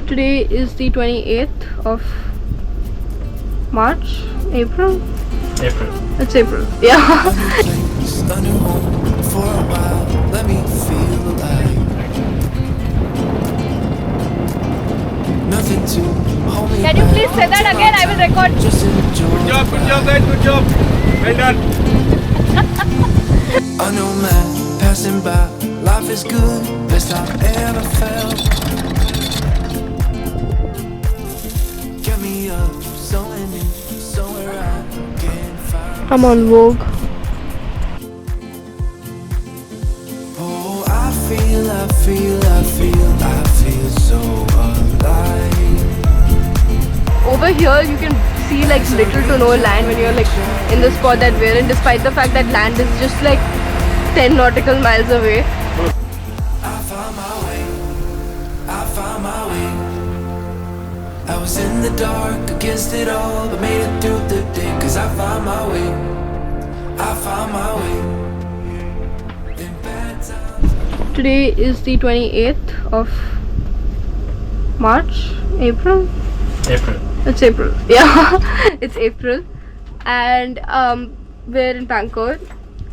Today is the 28th of March, April? April. It's April, yeah. Can you please say that again? I will record. Good job guys, good job. Well done. A new man passing by, life is good, best I've ever felt. Get me up, somewhere new, somewhere I can find. I'm on Vogue. Oh, I feel so alive. Over here you can see like little to no land when you're like in the spot that we're in, despite the fact that land is just like 10 nautical miles away. I found my way. I was in the dark against it all, but made it through the day. Cause I found my way. In bad times. Today is the 28th of March, April? April. It's April, yeah. It's April, and we're in Pangkor.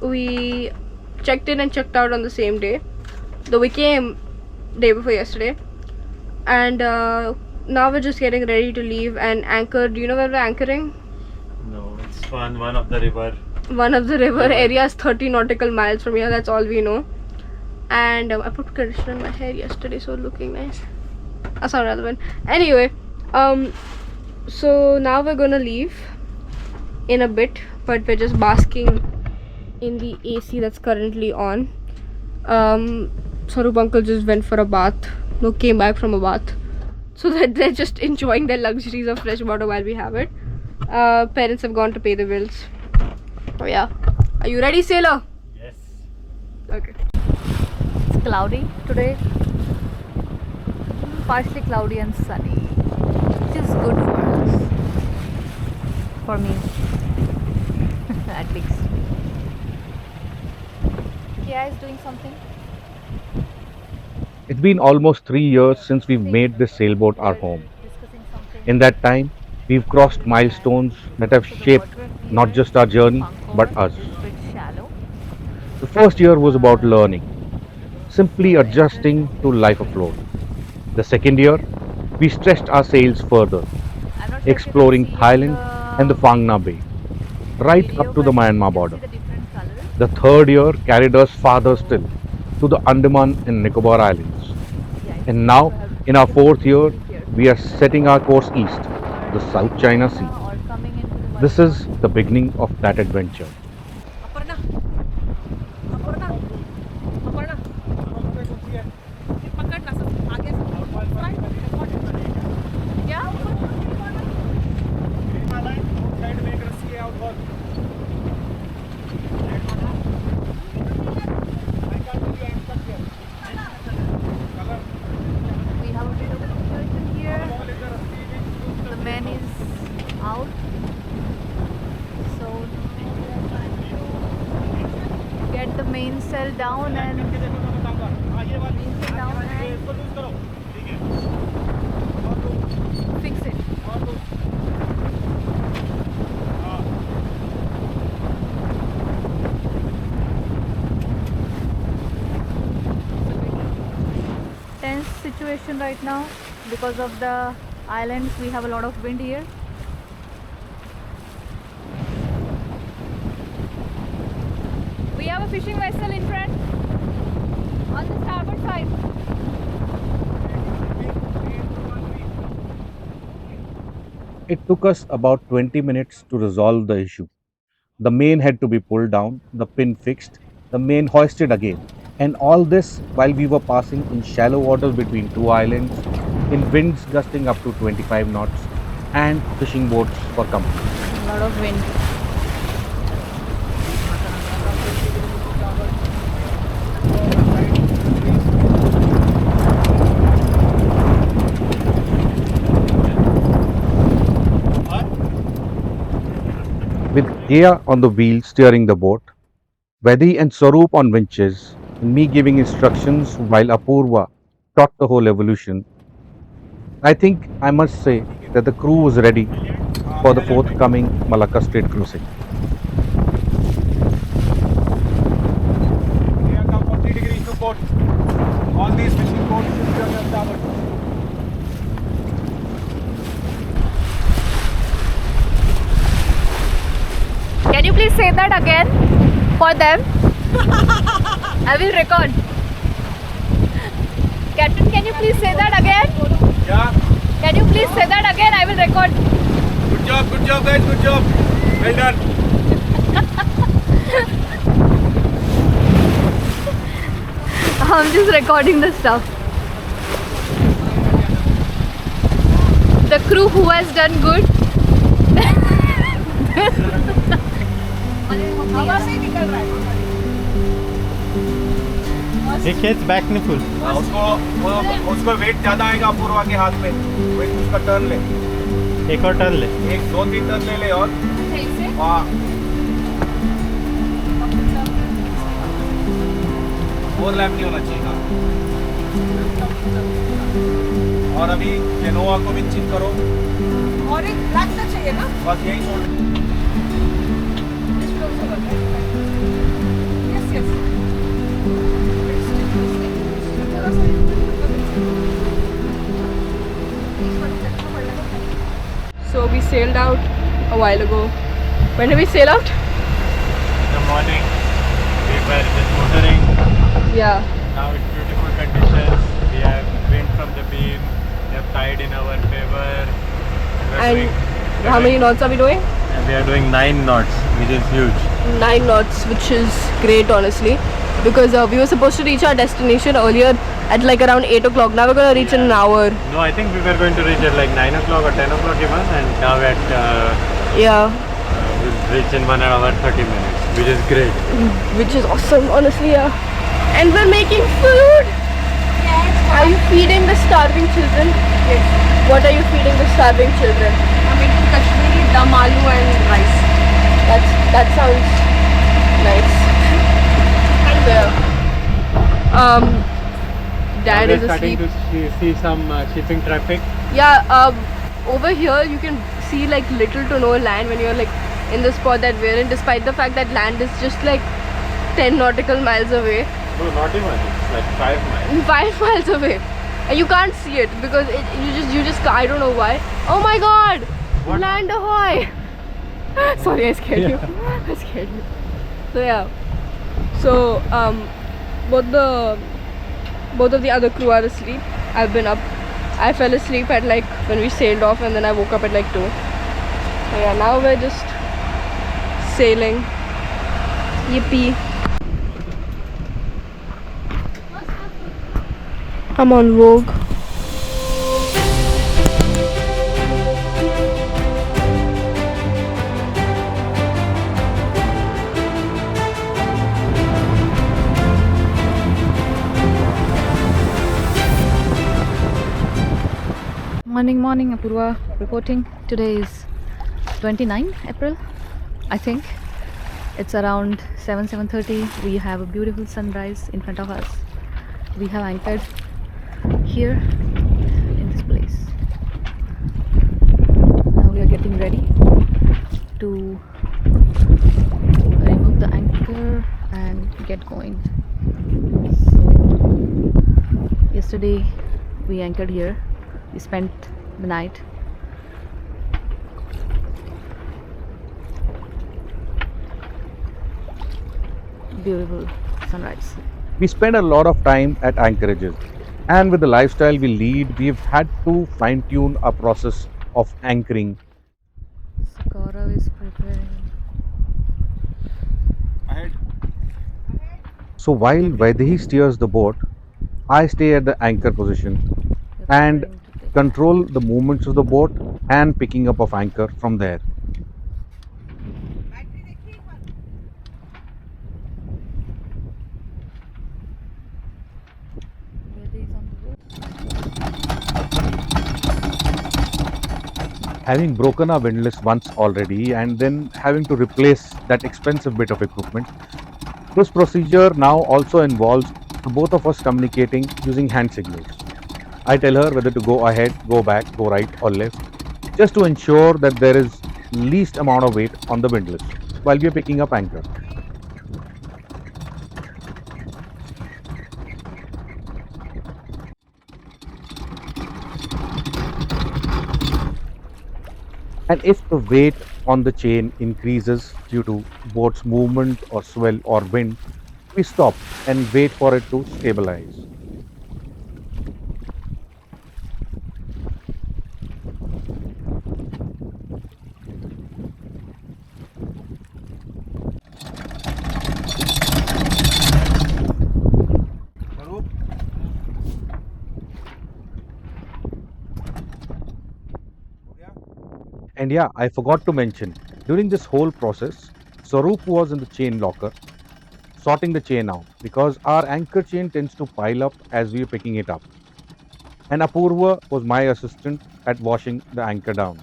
We checked in and checked out on the same day, though we came day before yesterday, and now we're just getting ready to leave and anchor. Do you know where we're anchoring? No, it's one of the river. One of the river areas, 30 nautical miles from here. That's all we know. And I put conditioner in my hair yesterday, so looking nice. That's not relevant. Anyway, so now we're gonna leave in a bit, but we're just basking in the AC that's currently on. Sarup uncle just went for a bath. No, came back from a bath, so that they're just enjoying their luxuries of fresh water while we have it. Parents have gone to pay the bills. Oh yeah. Are you ready, sailor? Yes. Okay. It's cloudy today, partially cloudy and sunny, which is good for us, for me at least. Kaeya is doing something. It's been almost 3 years since we've made this sailboat our home. Discussing something. In that time, we've crossed milestones that have shaped not just our journey, but us. It's a bit shallow. The first year was about learning, simply adjusting to life afloat. The second year, we stretched our sails further, I'm not sure exploring if you can see Thailand and the Phang Nga Bay, right video, up to the but you Myanmar can border. see the different colors. The third year carried us farther still, to the Andaman and Nicobar Islands. Yeah, And now, in our fourth year, here. we are setting our course east, the South China Sea. Or coming into the This is the beginning of that adventure. We have a bit of a situation here. The man is out. So get the mainsail down and fix it. Tense situation right now because of the islands. We have a lot of wind here. We have a fishing vessel in front on the starboard side. It took us about 20 minutes to resolve the issue. The main had to be pulled down, the pin fixed, the main hoisted again. And all this while we were passing in shallow waters between two islands, in winds gusting up to 25 knots, and fishing boats for company. A lot of wind. With Kaeya on the wheel steering the boat, Vedi and Swaroop on winches, and me giving instructions while Apurva taught the whole evolution, I think I must say that the crew was ready for the forthcoming Malacca Strait cruising. Here come 40 degrees to port. All these fishing boats should be on your starboard. Can you please say that again for them? I will record. Captain, can you please say that again? Yeah. Can you please say that again? I will record. Good job guys, good job. Well done. I'm just recording the stuff. The crew who has done good. ये खेत back नहीं full उसको wait ज्यादा आएगा पूर्वा के हाथ में, wait उसका टर्न ले, एक और टर्न ले एक 2-3 टर्न ले और हाँ ओवरलैप नहीं होना चाहिए। और अभी जेनोवा को भी चिन करो और एक ब्लैक का चाहिए ना, बस यही छोड़। So we sailed out a while ago. When did we sail out? in the morning we were just motoring. Yeah. Now it's beautiful conditions, we have wind from the beam, we have tide in our favor. And how many knots are we doing? And we are doing 9 knots, which is huge. 9 knots, which is great honestly, because we were supposed to reach our destination earlier at like around 8 o'clock. Now we're gonna reach in an hour. No, I think we were going to reach at like 9 o'clock or 10 o'clock even, and now Yeah, we'll reach in 1 hour 30 minutes, which is great. which is awesome honestly. Yeah. And we're making food. Are you feeding the starving children? Yes. What are you feeding the starving children? I'm making Kashmiri dum aloo and rice. That sounds nice. And Dad We're is starting asleep. to see some shipping traffic. Yeah, over here you can see like little to no land when you're like in the spot that we're in, despite the fact that land is just like 10 nautical miles away. No, not even. It's like 5 miles. 5 miles away. And you can't see it because you just I don't know why. Oh my god! What? Land ahoy! Sorry, I scared you. I scared you. So yeah. So both of the other crew are asleep. I've been up. I fell asleep at like when we sailed off, and then I woke up at like 2. So yeah, now we're just sailing. Yippee. I'm on Vogue. Morning, Apurva reporting. Today is 29 April, I think. It's around 7:30. We have a beautiful sunrise in front of us. We have anchored here in this place. Now we are getting ready to remove the anchor and get going. So, yesterday we anchored here. We spent the night. Beautiful sunrise. We spend a lot of time at anchorages, and with the lifestyle we lead, we've had to fine tune our process of anchoring. Gaurav is preparing. Ahead. So while Vaidehi steers the boat, I stay at the anchor position and control the movements of the boat and picking up of anchor from there. Having broken our windlass once already and then having to replace that expensive bit of equipment, this procedure now also involves the both of us communicating using hand signals. I tell her whether to go ahead, go back, go right or left, just to ensure that there is least amount of weight on the windlass while we are picking up anchor. And if the weight on the chain increases due to boat's movement or swell or wind, we stop and wait for it to stabilize. And yeah, I forgot to mention, during this whole process, Swaroop was in the chain locker, sorting the chain out because our anchor chain tends to pile up as we are picking it up. And Apurva was my assistant at washing the anchor down.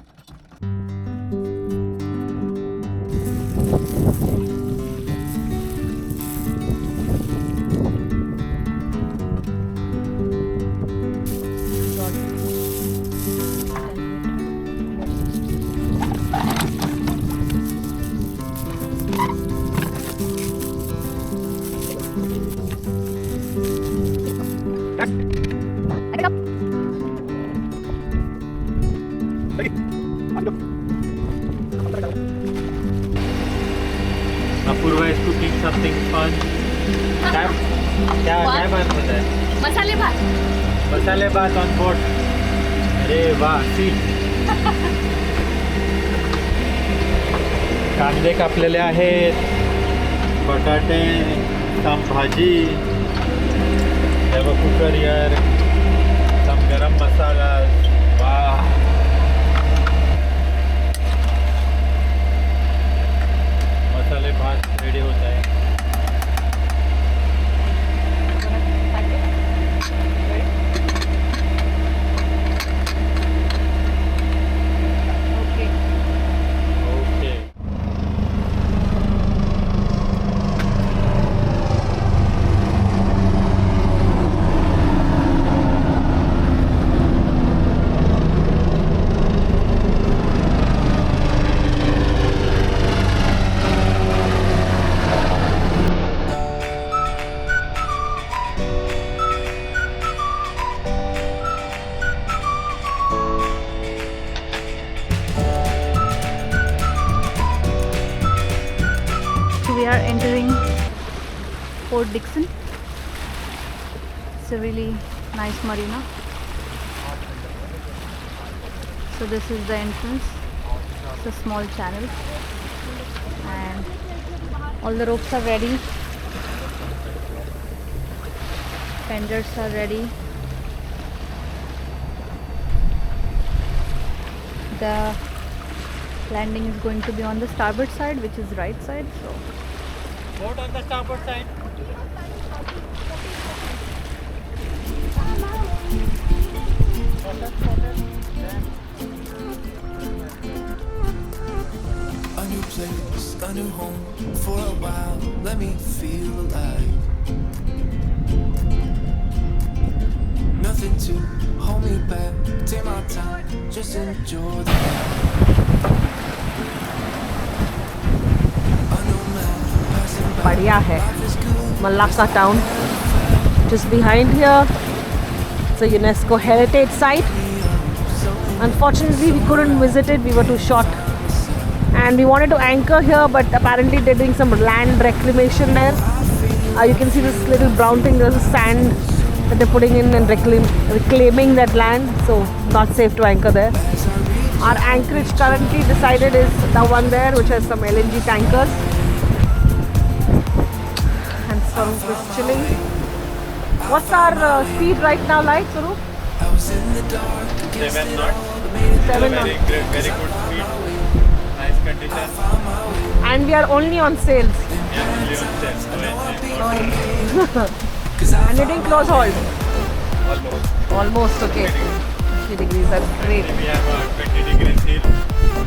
Apurva is cooking something fun. क्या बात होता है? मसाले भात. मसाले भात on board. अरे वाह, सी. कांदे कापलेले आहेत, बटाटे, some भाजी, have a cooker here, some garam masalas. वाह. मसाले भात रेडी होता है. Okay. So we are entering Port Dickson. It's a really nice marina. So this is the entrance. It's a small channel and all the ropes are ready. Fenders are ready. The landing is going to be on the starboard side, which is right side. So Boat on the starboard side. A new place, a new home. For a while, let me feel alive. Nothing to hold me back. Take my time, just enjoy the ride. बढ़िया है. Malacca town. Just behind here, it's a UNESCO heritage site. Unfortunately, we couldn't visit it. We were too short. And we wanted to anchor here, but apparently they're doing some land reclamation there. You can see this little brown thing. There's a sand that they're putting in and reclaiming that land. So not safe to anchor there. Our anchorage currently decided is the one there, which has some LNG tankers. And Swaroop is chilling. What's our speed right now like, Swaroop? 7 knots. 7 knots. Very good speed. Nice condition. And we are only on sails. Yeah, only on steps. And you didn't close hold. Almost. Almost, okay. 50 degrees, that's great. We have a 20-degree seal.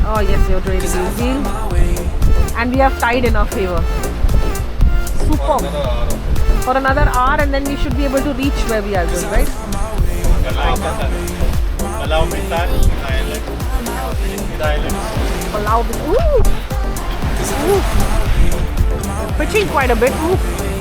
Oh yes, you're doing easy. And we have tide in our favor. Super. For another hour and then we should be able to reach where we are going, right? Palau Misal Island. The island. Allow this. Ooh! Ooh! Pitching quite a bit. Ooh!